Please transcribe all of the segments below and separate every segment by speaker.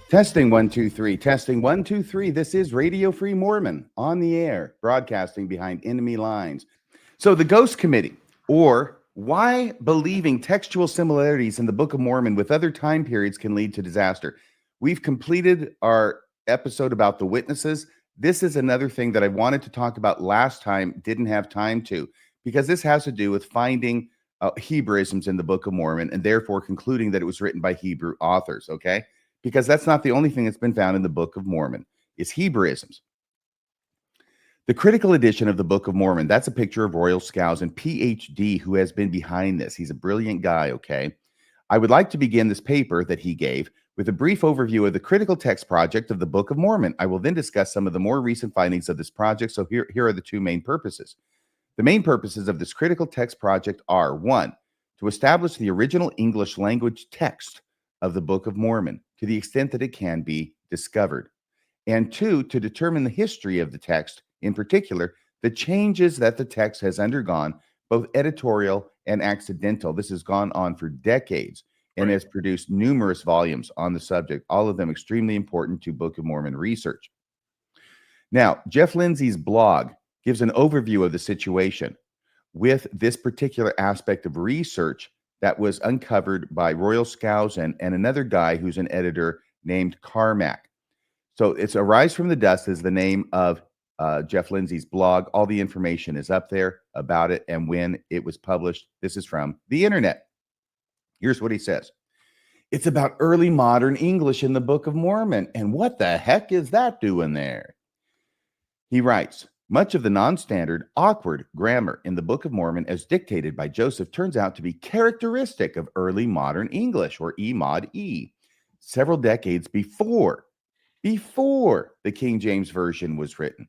Speaker 1: Testing 1 2 3. Testing 1 2 3. This is Radio Free Mormon on the air, broadcasting behind enemy lines. So, the Ghost Committee, or why believing textual similarities in the Book of Mormon with other time periods can lead to disaster. We've completed our episode about the witnesses. This is another thing that I wanted to talk about last time, didn't have time to, because this has to do with finding Hebrewisms in the Book of Mormon and therefore concluding that it was written by Hebrew authors, okay? Because that's not the only thing that's been found in the Book of Mormon, is Hebrewisms. The critical edition of the Book of Mormon, that's a picture of Royal Skousen, PhD, who has been behind this. He's a brilliant guy, okay? I would like to begin this paper that he gave with a brief overview of the critical text project of the Book of Mormon. I will then discuss some of the more recent findings of this project. So here are the two main purposes. The main purposes of this critical text project are, 1, to establish the original English language text of the Book of Mormon to the extent that it can be discovered, and 2, to determine the history of the text, in particular, the changes that the text has undergone, both editorial and accidental. This has gone on for decades and has produced numerous volumes on the subject, all of them extremely important to Book of Mormon research. Now, Jeff Lindsay's blog gives an overview of the situation with this particular aspect of research that was uncovered by Royal Skousen and another guy who's an editor named Carmack. So it's Arise from the Dust is the name of Jeff Lindsay's blog. All the information is up there about it and when it was published. This is from the internet. Here's what he says. It's about early modern English in the Book of Mormon. And what the heck is that doing there? He writes, much of the non-standard, awkward grammar in the Book of Mormon as dictated by Joseph turns out to be characteristic of early modern English, or E-mod E, several decades before the King James Version was written.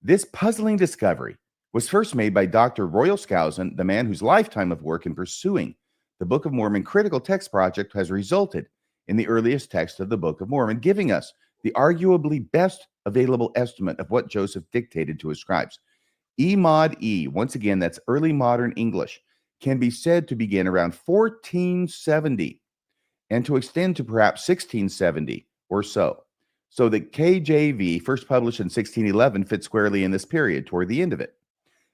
Speaker 1: This puzzling discovery was first made by Dr. Royal Skousen, the man whose lifetime of work in pursuing the Book of Mormon critical text project has resulted in the earliest text of the Book of Mormon, giving us the arguably best available estimate of what Joseph dictated to his scribes. E-mod E, once again, that's early modern English, can be said to begin around 1470 and to extend to perhaps 1670 or so. So the KJV, first published in 1611, fits squarely in this period toward the end of it,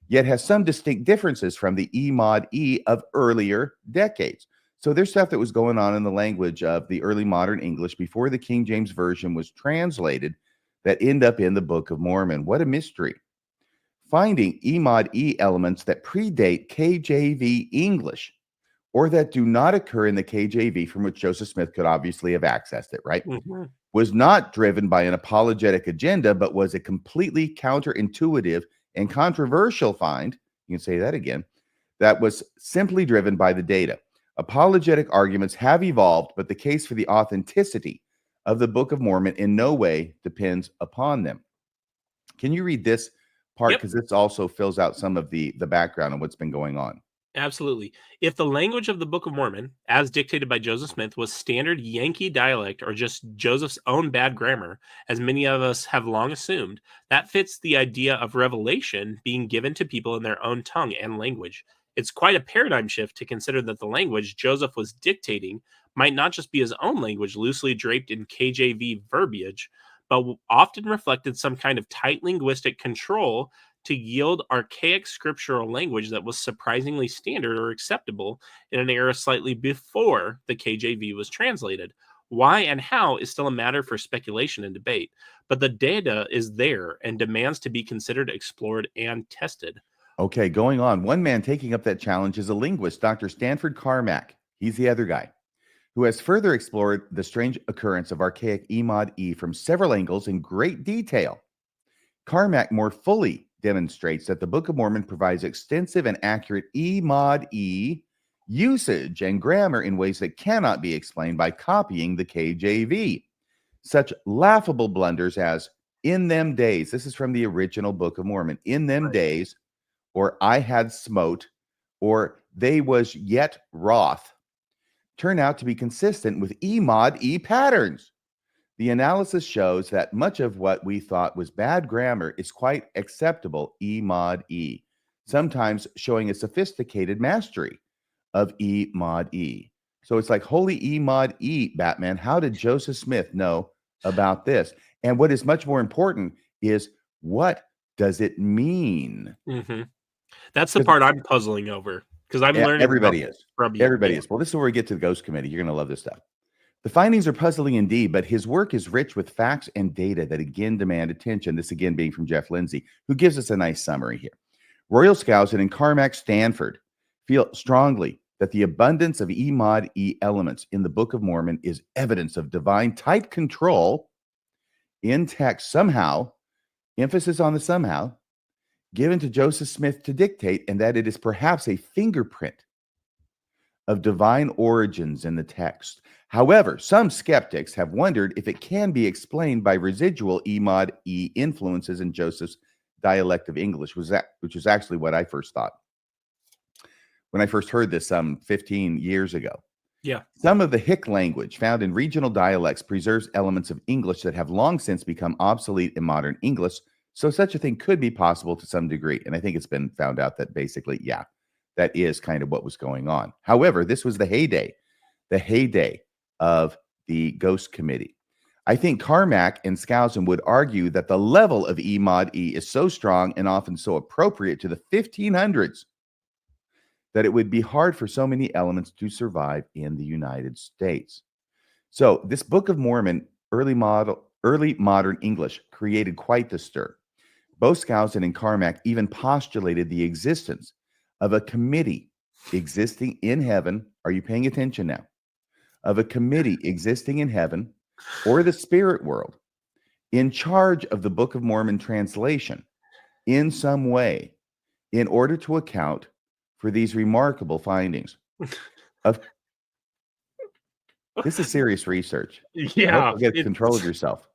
Speaker 1: yet has some distinct differences from the E-mod E of earlier decades. So there's stuff that was going on in the language of the early modern English before the King James Version was translated that end up in the Book of Mormon. What a mystery. Finding E-mod E elements that predate KJV English or that do not occur in the KJV from which Joseph Smith could obviously have accessed it, right? Mm-hmm. Was not driven by an apologetic agenda, but was a completely counterintuitive and controversial find, you can say that again, that was simply driven by the data. Apologetic arguments have evolved, but the case for the authenticity of the Book of Mormon in no way depends upon them. Can you read this part? Because this also fills out some of the background on what's been going on.
Speaker 2: Absolutely. If the language of the Book of Mormon, as dictated by Joseph Smith, was standard Yankee dialect or just Joseph's own bad grammar, as many of us have long assumed, that fits the idea of revelation being given to people in their own tongue and language. It's quite a paradigm shift to consider that the language Joseph was dictating might not just be his own language loosely draped in KJV verbiage, but often reflected some kind of tight linguistic control to yield archaic scriptural language that was surprisingly standard or acceptable in an era slightly before the KJV was translated. Why and how is still a matter for speculation and debate, but the data is there and demands to be considered, explored, and tested.
Speaker 1: Okay, going on. One man taking up that challenge is a linguist, Dr. Stanford Carmack. He's the other guy, who has further explored the strange occurrence of archaic E-mod E from several angles in great detail. Carmack more fully demonstrates that the Book of Mormon provides extensive and accurate E-mod E usage and grammar in ways that cannot be explained by copying the KJV. Such laughable blunders as "in them days," this is from the original Book of Mormon, "in them days," or "I had smote," or "they was yet wroth," turn out to be consistent with E-mod E patterns. The analysis shows that much of what we thought was bad grammar is quite acceptable E-mod E, sometimes showing a sophisticated mastery of E-mod E. So it's like, holy E-mod E, Batman. How did Joseph Smith know about this? And what is much more important is, what does it mean?
Speaker 2: Mm-hmm. That's the part I'm puzzling over, because I'm learning
Speaker 1: Everybody is.
Speaker 2: from you.
Speaker 1: Everybody is. Well, this is where we get to the Ghost Committee. You're going to love this stuff. The findings are puzzling indeed, but his work is rich with facts and data that again demand attention. This again being from Jeff Lindsay, who gives us a nice summary here. Royal Skousen and Carmack Stanford feel strongly that the abundance of E-mod E elements in the Book of Mormon is evidence of divine type control in text somehow, emphasis on the somehow, given to Joseph Smith to dictate, and that it is perhaps a fingerprint of divine origins in the text. However, some skeptics have wondered if it can be explained by residual E-mod E influences in Joseph's dialect of English, which is actually what I first thought when I first heard this some 15 years ago.
Speaker 2: Yeah.
Speaker 1: Some of the Hick language found in regional dialects preserves elements of English that have long since become obsolete in modern English, so such a thing could be possible to some degree. And I think it's been found out that basically, yeah, that is kind of what was going on. However, this was the heyday of the Ghost Committee. I think Carmack and Skousen would argue that the level of E-mod E is so strong and often so appropriate to the 1500s that it would be hard for so many elements to survive in the United States. So this Book of Mormon, early modern English, created quite the stir. Both Skousen and Carmack even postulated the existence of a committee existing in heaven. Are you paying attention now? Of a committee existing in heaven or the spirit world in charge of the Book of Mormon translation in some way in order to account for these remarkable findings. This is serious research.
Speaker 2: Yeah.
Speaker 1: Get control of yourself.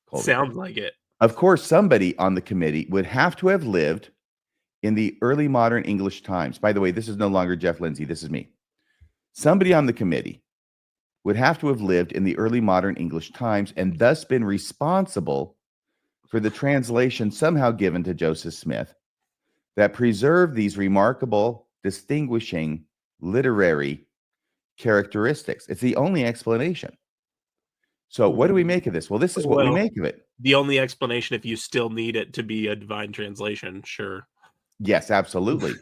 Speaker 1: Colby.
Speaker 2: Sounds like it.
Speaker 1: Of course, somebody on the committee would have to have lived in the early modern English times. By the way, this is no longer Jeff Lindsay. This is me. Somebody on the committee would have to have lived in the early modern English times and thus been responsible for the translation somehow given to Joseph Smith that preserved these remarkable, distinguishing literary characteristics. It's the only explanation. So what do we make of this? Well, this is what we make of it.
Speaker 2: The only explanation, if you still need it to be a divine translation, sure.
Speaker 1: Yes, absolutely.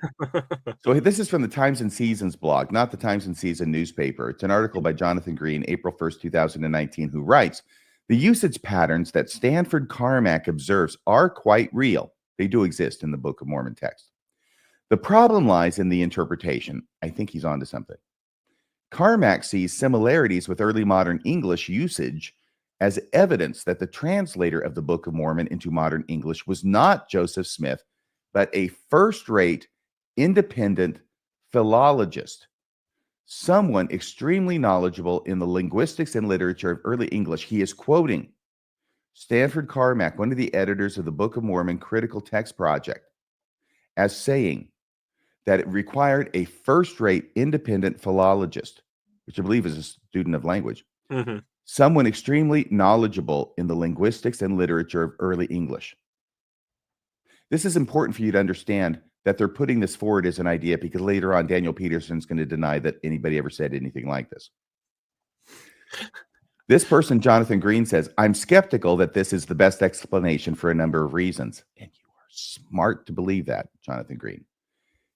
Speaker 1: So this is from the Times and Seasons blog, not the Times and Season newspaper. It's an article by Jonathan Green, April 1st, 2019, who writes, the usage patterns that Stanford Carmack observes are quite real. They do exist in the Book of Mormon text. The problem lies in the interpretation. I think he's onto something. Carmack sees similarities with early modern English usage as evidence that the translator of the Book of Mormon into modern English was not Joseph Smith, but a first-rate, independent philologist, someone extremely knowledgeable in the linguistics and literature of early English. He is quoting Stanford Carmack, one of the editors of the Book of Mormon Critical Text Project, as saying that it required a first-rate independent philologist, which I believe is a student of language, someone extremely knowledgeable in the linguistics and literature of early English. This is important for you to understand that they're putting this forward as an idea, because later on, Daniel Peterson is going to deny that anybody ever said anything like this. This person, Jonathan Green, says, I'm skeptical that this is the best explanation for a number of reasons. And you are smart to believe that, Jonathan Green.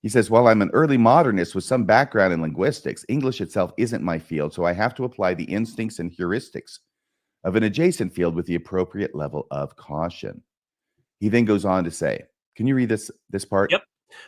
Speaker 1: He says, while I'm an early modernist with some background in linguistics, English itself isn't my field, so I have to apply the instincts and heuristics of an adjacent field with the appropriate level of caution. He then goes on to say, can you read this part?
Speaker 2: Yep.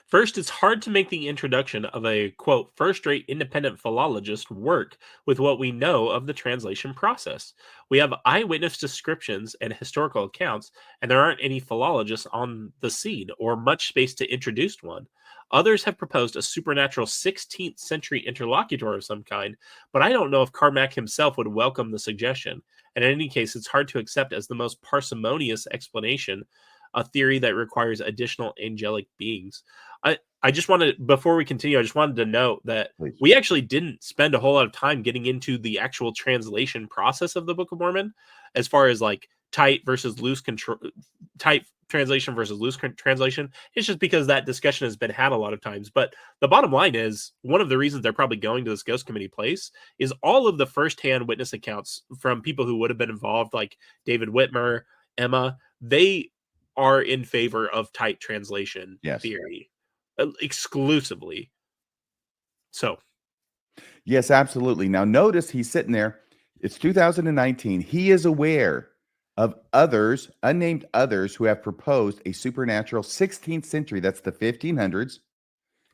Speaker 2: First, it's hard to make the introduction of a, quote, first-rate independent philologist work with what we know of the translation process. We have eyewitness descriptions and historical accounts, and there aren't any philologists on the scene or much space to introduce one. Others have proposed a supernatural 16th century interlocutor of some kind, but I don't know if Carmack himself would welcome the suggestion. And in any case, it's hard to accept as the most parsimonious explanation a theory that requires additional angelic beings. I just wanted, before we continue, I just wanted to note that we actually didn't spend a whole lot of time getting into the actual translation process of the Book of Mormon, as far as like tight versus loose control, tight translation versus loose translation. It's just because that discussion has been had a lot of times. But the bottom line is, one of the reasons they're probably going to this ghost committee place is all of the firsthand witness accounts from people who would have been involved, like David Whitmer, Emma. They are in favor of tight translation theory exclusively. So,
Speaker 1: yes, absolutely. Now, notice he's sitting there. It's 2019. He is aware of others, unnamed others, who have proposed a supernatural 16th century, that's the 1500s,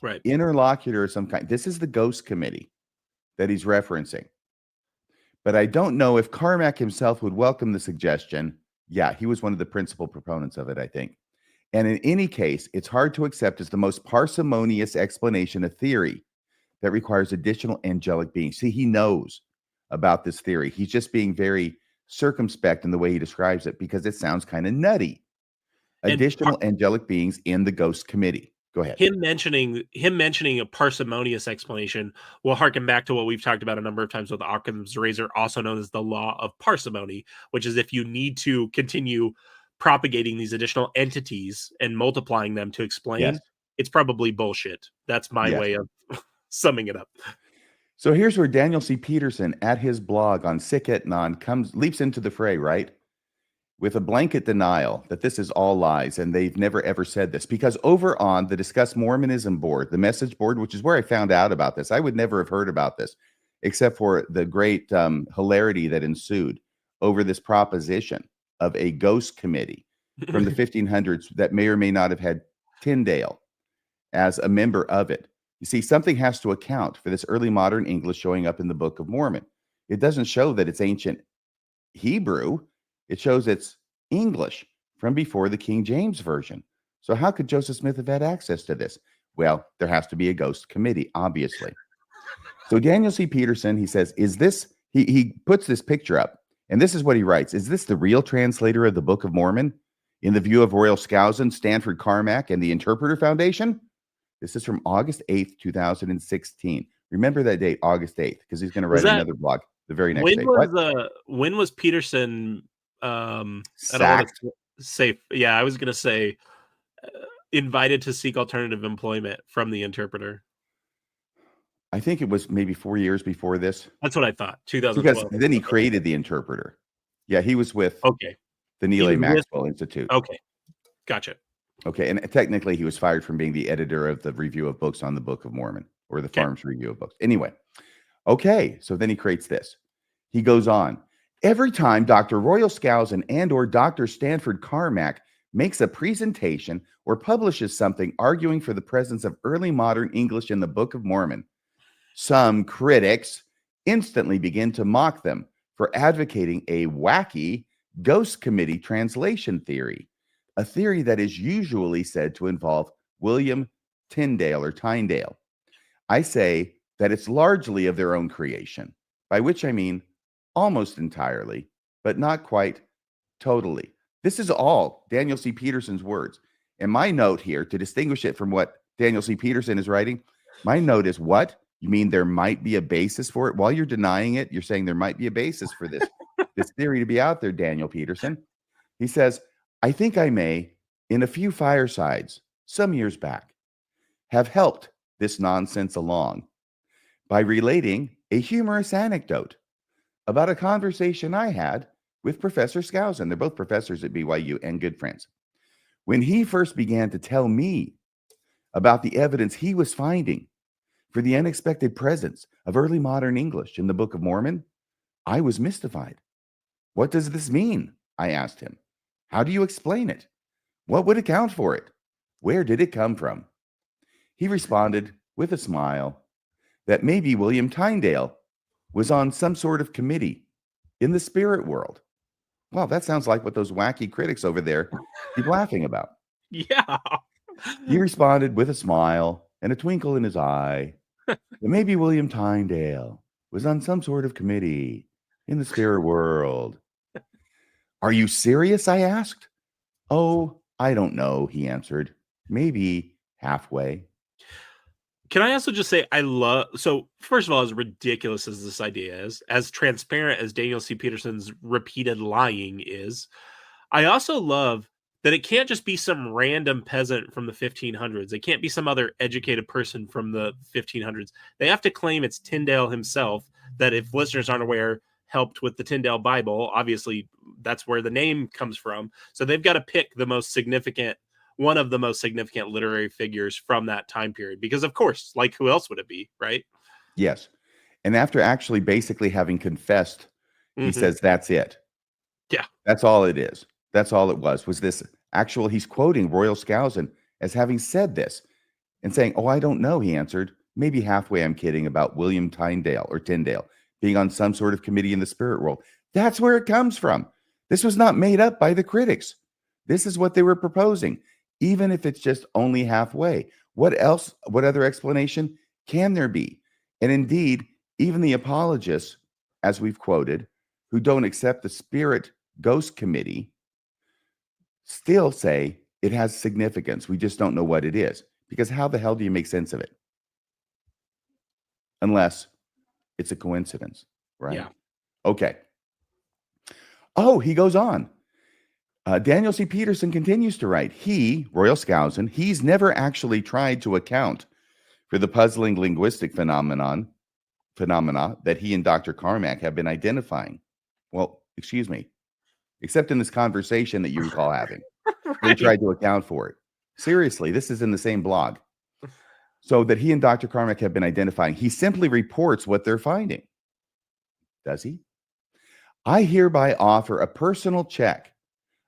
Speaker 2: right,
Speaker 1: interlocutor of some kind. This is the ghost committee that he's referencing. But I don't know if Carmack himself would welcome the suggestion. Yeah, he was one of the principal proponents of it, I think. And in any case, it's hard to accept as the most parsimonious explanation of theory that requires additional angelic beings. See, he knows about this theory. He's just being very circumspect in the way he describes it because it sounds kind of nutty. Additional angelic beings in the ghost committee. Go ahead.
Speaker 2: Him mentioning a parsimonious explanation will harken back to what we've talked about a number of times with Occam's razor, also known as the law of parsimony, which is if you need to continue propagating these additional entities and multiplying them to explain, it's probably bullshit. That's my way of summing it up.
Speaker 1: So here's where Daniel C. Peterson at his blog on Sick It Non leaps into the fray, right? With a blanket denial that this is all lies and they've never ever said this. Because over on the Discuss Mormonism board, the message board, which is where I found out about this, I would never have heard about this except for the great hilarity that ensued over this proposition of a ghost committee from the 1500s that may or may not have had Tyndale as a member of it. You see, something has to account for this early modern English showing up in the Book of Mormon. It doesn't show that it's ancient Hebrew. It shows it's English from before the King James Version. So how could Joseph Smith have had access to this? Well, there has to be a ghost committee, obviously. So Daniel C. Peterson, he says, is this, he puts this picture up, and this is what he writes. Is this the real translator of the Book of Mormon in the view of Royal Skousen, Stanford Carmack, and the Interpreter Foundation? This is from August 8th, 2016. Remember that date, August 8th, because he's going to write another blog the very next day.
Speaker 2: When was Peterson I don't want to say, I was going to say invited to seek alternative employment from the Interpreter?
Speaker 1: I think it was maybe 4 years before this.
Speaker 2: That's what I thought. 2012.
Speaker 1: Because then he created the Interpreter. Yeah, he was with the Neil A. Maxwell Institute.
Speaker 2: Okay, gotcha.
Speaker 1: Okay, and technically he was fired from being the editor of the review of books on the Book of Mormon, or the Farm's Review of Books. Anyway, okay, so then he creates this. He goes on. Every time Dr. Royal Skousen and or Dr. Stanford Carmack makes a presentation or publishes something arguing for the presence of early modern English in the Book of Mormon, some critics instantly begin to mock them for advocating a wacky ghost committee translation theory, a theory that is usually said to involve William Tyndale or Tyndale. I say that it's largely of their own creation, by which I mean almost entirely, but not quite totally. This is all Daniel C. Peterson's words. And my note here, to distinguish it from what Daniel C. Peterson is writing, my note is, what? You mean there might be a basis for it? While you're denying it, you're saying there might be a basis for this, this theory to be out there, Daniel Peterson. He says, I think I may, in a few firesides, some years back, have helped this nonsense along by relating a humorous anecdote about a conversation I had with Professor Skousen. They're both professors at BYU and good friends. When he first began to tell me about the evidence he was finding for the unexpected presence of early modern English in the Book of Mormon, I was mystified. What does this mean? I asked him. How do you explain it? What would account for it? Where did it come from? He responded with a smile that maybe William Tyndale was on some sort of committee in the spirit world. Well, that sounds like what those wacky critics over there keep laughing about.
Speaker 2: Yeah.
Speaker 1: He responded with a smile and a twinkle in his eye that maybe William Tyndale was on some sort of committee in the spirit world. Are you serious? I asked. Oh, I don't know, he answered. Maybe halfway.
Speaker 2: Can I also just say so first of all, as ridiculous as this idea is, as transparent as Daniel C. Peterson's repeated lying is, I also love that it can't just be some random peasant from the 1500s. It can't be some other educated person from the 1500s. They have to claim it's Tyndale himself, that, if listeners aren't aware, helped with the Tyndale Bible. Obviously, that's where the name comes from. So they've got to pick one of the most significant literary figures from that time period, because of course, like, who else would it be, right?
Speaker 1: Yes. And after actually basically having confessed, he
Speaker 2: Mm-hmm.
Speaker 1: says, that's it.
Speaker 2: Yeah.
Speaker 1: That's all it is. That's all it was this actual, he's quoting Royal Skousen as having said this and saying, oh, I don't know, he answered. Maybe halfway I'm kidding about William Tyndale being on some sort of committee in the spirit world. That's where it comes from. This was not made up by the critics. This is what they were proposing, even if it's just only halfway. What else? What other explanation can there be? And indeed, even the apologists, as we've quoted, who don't accept the Spirit Ghost Committee, still say it has significance. We just don't know what it is. Because how the hell do you make sense of it? Unless it's a coincidence, right?
Speaker 2: Yeah.
Speaker 1: Okay. Oh, he goes on. Daniel C. Peterson continues to write, Royal Skousen, he's never actually tried to account for the puzzling linguistic phenomena that he and Dr. Carmack have been identifying. Well, excuse me, except in this conversation that you recall having.
Speaker 2: Right.
Speaker 1: They tried to account for it. Seriously, this is in the same blog. So that he and Dr. Carmack have been identifying. He simply reports what they're finding. Does he? I hereby offer a personal check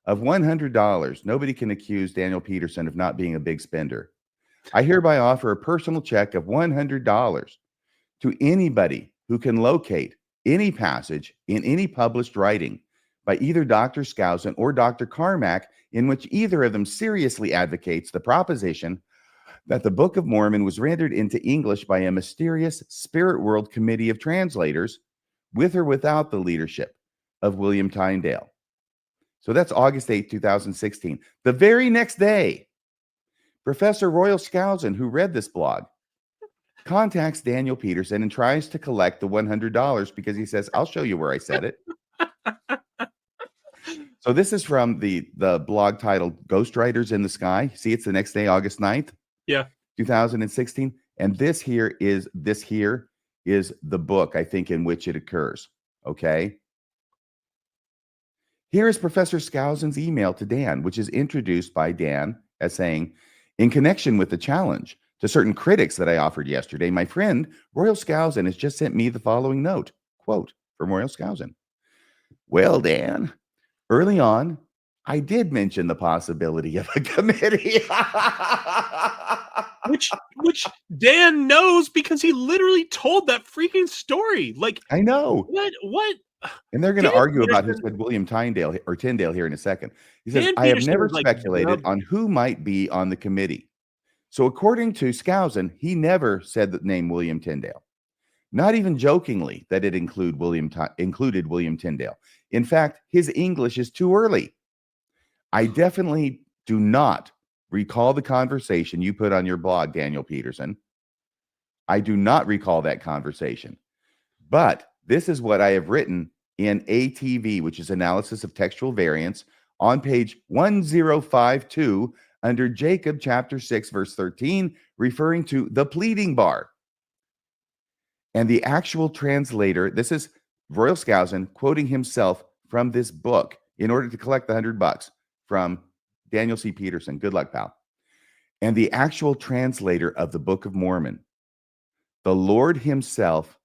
Speaker 1: of $100. Nobody can accuse Daniel Peterson of not being a big spender. I hereby offer a personal check of $100 to anybody who can locate any passage in any published writing by either Dr. Skousen or Dr. Carmack in which either of them seriously advocates the proposition that the Book of Mormon was rendered into English by a mysterious spirit world committee of translators, with or without the leadership of William Tyndale. So that's August 8, 2016. The very next day, Professor Royal Skousen, who read this blog, contacts Daniel Peterson and tries to collect the $100 because he says, I'll show you where I said it. So this is from the blog titled Ghostwriters in the Sky. See, it's the next day, August 9th.
Speaker 2: Yeah.
Speaker 1: 2016. And this here is the book, I think, in which it occurs. Okay. Here is Professor Skousen's email to Dan, which is introduced by Dan as saying, in connection with the challenge to certain critics that I offered yesterday, my friend Royal Skousen has just sent me the following note, quote, from Royal Skousen. Well, Dan, early on, I did mention the possibility of a committee.
Speaker 2: which Dan knows because he literally told that freaking story. Like,
Speaker 1: I know.
Speaker 2: What?
Speaker 1: And they're going to
Speaker 2: Dan
Speaker 1: argue about who
Speaker 2: Peterson-
Speaker 1: said William Tyndale or Tyndale here in a second. He says,
Speaker 2: Dan
Speaker 1: I have
Speaker 2: Peterson
Speaker 1: never
Speaker 2: is like
Speaker 1: speculated
Speaker 2: the-
Speaker 1: on who might be on the committee. So according to Skousen, he never said the name William Tyndale. Not even jokingly that it included William Tyndale. In fact, his English is too early. I definitely do not recall the conversation you put on your blog, Daniel Peterson. I do not recall that conversation. But this is what I have written in ATV, which is Analysis of Textual Variants, on page 1052 under Jacob chapter 6, verse 13, referring to the pleading bar. And the actual translator, this is Royal Skousen quoting himself from this book in order to collect the $100 from Daniel C. Peterson. Good luck, pal. And the actual translator of the Book of Mormon, the Lord himself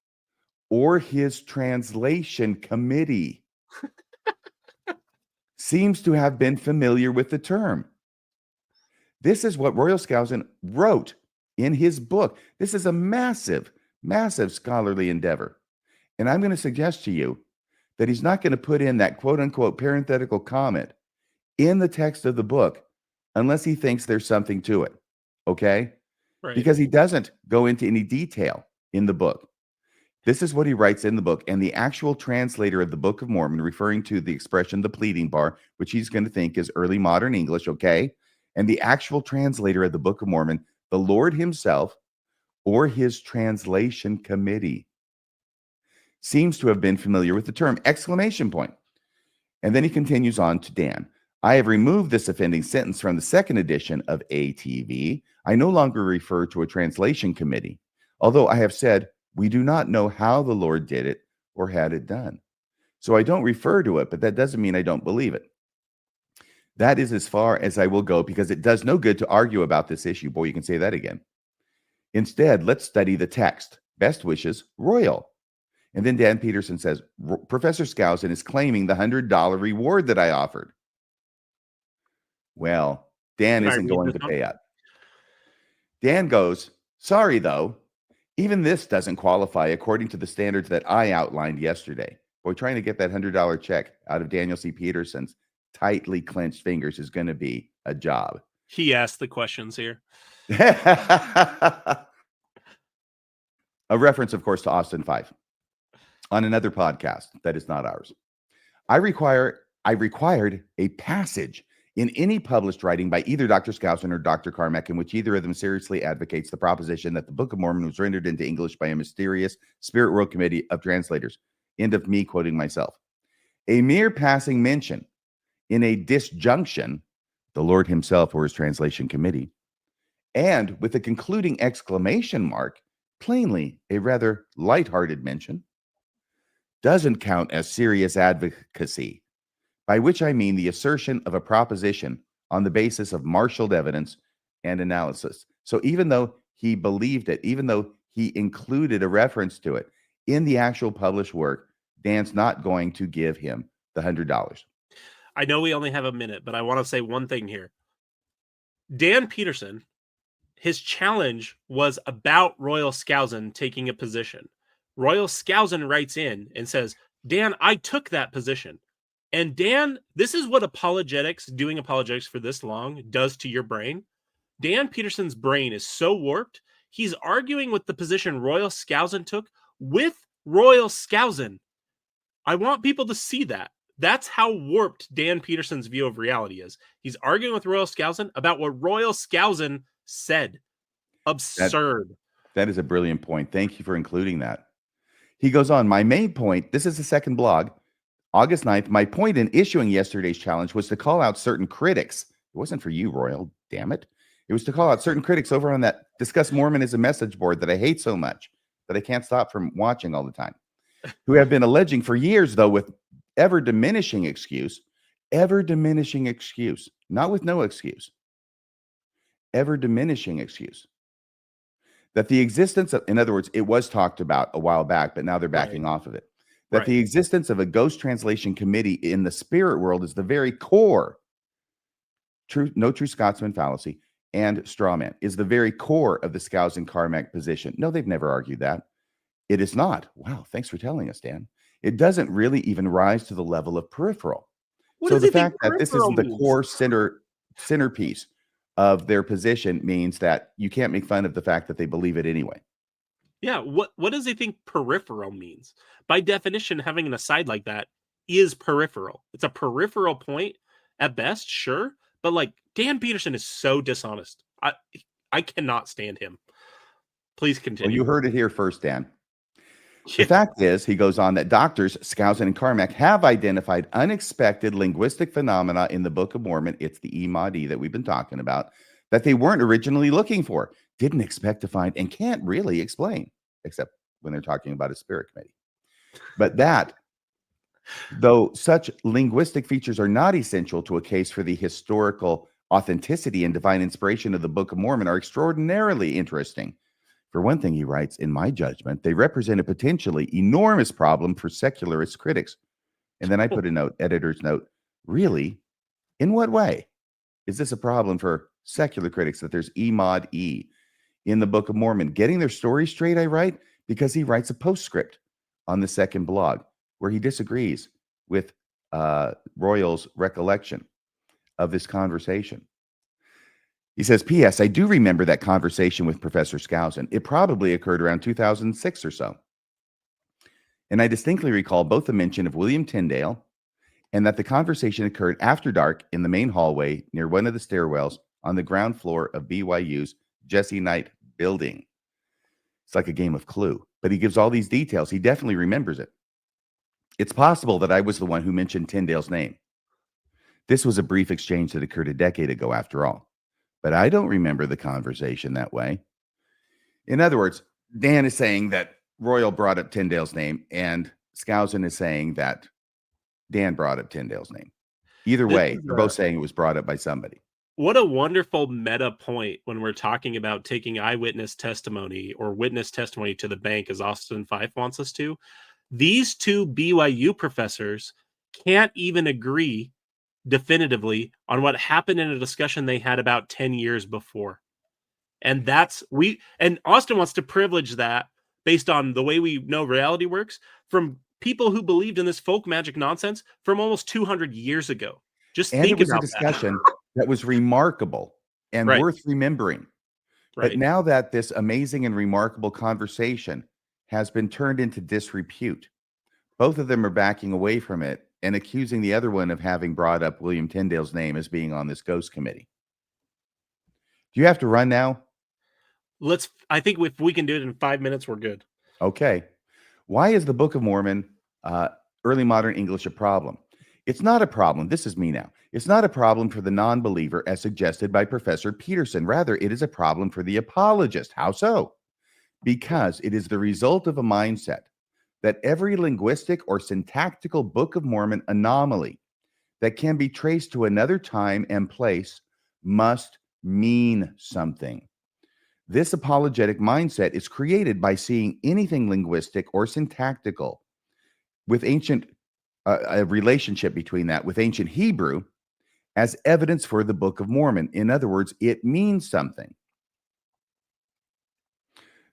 Speaker 1: or his translation committee, seems to have been familiar with the term. This is what Royal Skousen wrote in his book. This is a massive, massive scholarly endeavor. And I'm going to suggest to you that he's not going to put in that quote unquote parenthetical comment in the text of the book unless he thinks there's something to it. Okay?
Speaker 2: Right.
Speaker 1: Because he doesn't go into any detail in the book. This is what he writes in the book. And the actual translator of the Book of Mormon, referring to the expression, the pleading bar, which he's going to think is early modern English, okay? And the actual translator of the Book of Mormon, the Lord himself, or his translation committee seems to have been familiar with the term exclamation point. And then he continues on to Dan. I have removed this offending sentence from the second edition of ATV. I no longer refer to a translation committee, although I have said we do not know how the Lord did it or had it done. So I don't refer to it, but that doesn't mean I don't believe it. That is as far as I will go, because it does no good to argue about this issue. Boy, you can say that again. Instead, let's study the text. Best wishes, Royal. And then Dan Peterson says, Professor Skousen is claiming the $100 reward that I offered. Well, Dan isn't going to pay up. Dan goes, sorry, though, even this doesn't qualify according to the standards that I outlined yesterday. Boy, trying to get that $100 check out of Daniel C. Peterson's tightly clenched fingers is going to be a job.
Speaker 2: He asked the questions here.
Speaker 1: A reference, of course, to Austin 5 on another podcast that is not ours. I required a passage in any published writing by either Dr. Skousen or Dr. Carmack in which either of them seriously advocates the proposition that the Book of Mormon was rendered into English by a mysterious Spirit World Committee of translators. End of me quoting myself. A mere passing mention in a disjunction, the Lord himself or his translation committee, and with a concluding exclamation mark, plainly a rather lighthearted mention, doesn't count as serious advocacy, by which I mean the assertion of a proposition on the basis of marshaled evidence and analysis. So even though he believed it, even though he included a reference to it in the actual published work, Dan's not going to give him the $100.
Speaker 2: I know we only have a minute, but I want to say one thing here. Dan Peterson, his challenge was about Royal Skousen taking a position. Royal Skousen writes in and says, Dan, I took that position. And Dan, this is what doing apologetics for this long does to your brain. Dan Peterson's brain is so warped, he's arguing with the position Royal Skousen took with Royal Skousen. I want people to see that. That's how warped Dan Peterson's view of reality is. He's arguing with Royal Skousen about what Royal Skousen said. Absurd.
Speaker 1: That is a brilliant point. Thank you for including that. He goes on, my main point, this is the second blog, August 9th, my point in issuing yesterday's challenge was to call out certain critics. It wasn't for you, Royal, damn it. It was to call out certain critics over on that Discuss Mormonism message board that I hate so much that I can't stop from watching all the time, who have been alleging for years, though, with ever diminishing excuse, not with no excuse, ever diminishing excuse, that the existence of, in other words, it was talked about a while back, but now they're backing off of it, that the existence of a ghost translation committee in the spirit world is the very core, no true Scotsman fallacy, and straw man is the very core of the Skousen Carmack position. No, they've never argued that. It is not. Wow, thanks for telling us, Dan. It doesn't really even rise to the level of peripheral. So the fact that this isn't the core centerpiece of their position means that you can't make fun of the fact that they believe it anyway.
Speaker 2: Yeah, what does he think peripheral means? By definition, having an aside like that is peripheral. It's a peripheral point at best, sure, but like Dan Peterson is so dishonest. I cannot stand him. Please continue.
Speaker 1: Well, you heard it here first, Dan. The fact is, he goes on, that doctors Skousen and Carmack have identified unexpected linguistic phenomena in the Book of Mormon. It's the Imadi that we've been talking about, that they weren't originally looking for, didn't expect to find, and can't really explain, except when they're talking about a spirit committee. But that, though such linguistic features are not essential to a case for the historical authenticity and divine inspiration of the Book of Mormon, are extraordinarily interesting. For one thing, he writes, in my judgment, they represent a potentially enormous problem for secularist critics. And then I put a note, editor's note, really? In what way is this a problem for secular critics that there's Imad-E in the Book of Mormon? Getting their story straight, I write, because he writes a postscript on the second blog where he disagrees with Royal's recollection of this conversation. He says, P.S. I do remember that conversation with Professor Skousen. It probably occurred around 2006 or so. And I distinctly recall both the mention of William Tyndale and that the conversation occurred after dark in the main hallway near one of the stairwells on the ground floor of BYU's Jesse Knight building. It's like a game of Clue, but he gives all these details. He definitely remembers it. It's possible that I was the one who mentioned Tyndale's name. This was a brief exchange that occurred a decade ago, after all, but I don't remember the conversation that way. In other words, Dan is saying that Royal brought up Tyndale's name, and Skousen is saying that Dan brought up Tyndale's name. Either way, they're both saying it was brought up by somebody.
Speaker 2: What a wonderful meta point when we're talking about taking eyewitness testimony or witness testimony to the bank, as Austin Fife wants us to. These two BYU professors can't even agree definitively on what happened in a discussion they had about 10 years before. And and Austin wants to privilege that based on the way we know reality works from people who believed in this folk magic nonsense from almost 200 years ago. Just
Speaker 1: And
Speaker 2: think
Speaker 1: it was a
Speaker 2: about
Speaker 1: discussion that was remarkable and
Speaker 2: Right.
Speaker 1: worth remembering. But
Speaker 2: Right.
Speaker 1: now that this amazing and remarkable conversation has been turned into disrepute, both of them are backing away from it and accusing the other one of having brought up William Tyndale's name as being on this ghost committee. Do you have to run now?
Speaker 2: I think if we can do it in 5 minutes, we're good.
Speaker 1: Okay. Why is the Book of Mormon, early modern English, a problem? It's not a problem. This is me now. It's not a problem for the non-believer as suggested by Professor Peterson. Rather, it is a problem for the apologist. How so? Because it is the result of a mindset that every linguistic or syntactical Book of Mormon anomaly that can be traced to another time and place must mean something. This apologetic mindset is created by seeing anything linguistic or syntactical with ancient, a relationship between that with ancient Hebrew as evidence for the Book of Mormon. In other words, it means something.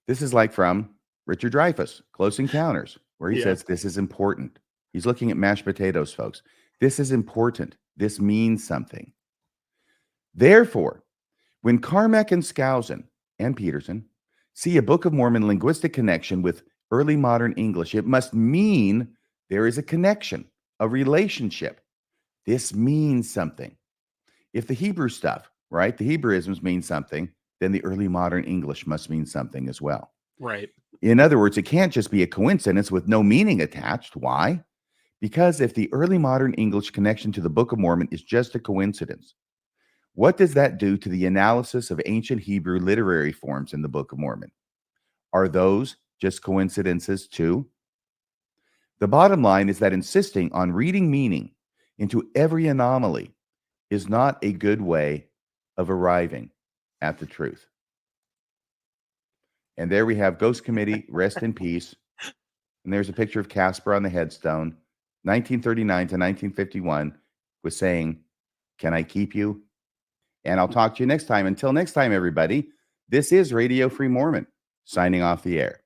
Speaker 1: This is like from Richard Dreyfuss, Close Encounters, where he says, this is important. He's looking at mashed potatoes, folks. This is important. This means something. Therefore, when Carmack and Skousen and Peterson see a Book of Mormon linguistic connection with early modern English, it must mean there is a connection, a relationship. This means something. If the Hebrew stuff, right, the Hebrewisms mean something, then the early modern English must mean something as well.
Speaker 2: Right.
Speaker 1: In other words, it can't just be a coincidence with no meaning attached. Why? Because if the early modern English connection to the Book of Mormon is just a coincidence, what does that do to the analysis of ancient Hebrew literary forms in the Book of Mormon? Are those just coincidences too? The bottom line is that insisting on reading meaning into every anomaly is not a good way of arriving at the truth. And there we have Ghost Committee, rest in peace. And there's a picture of Casper on the headstone. 1939 to 1951 was saying, can I keep you? And I'll talk to you next time. Until next time, everybody, this is Radio Free Mormon, signing off the air.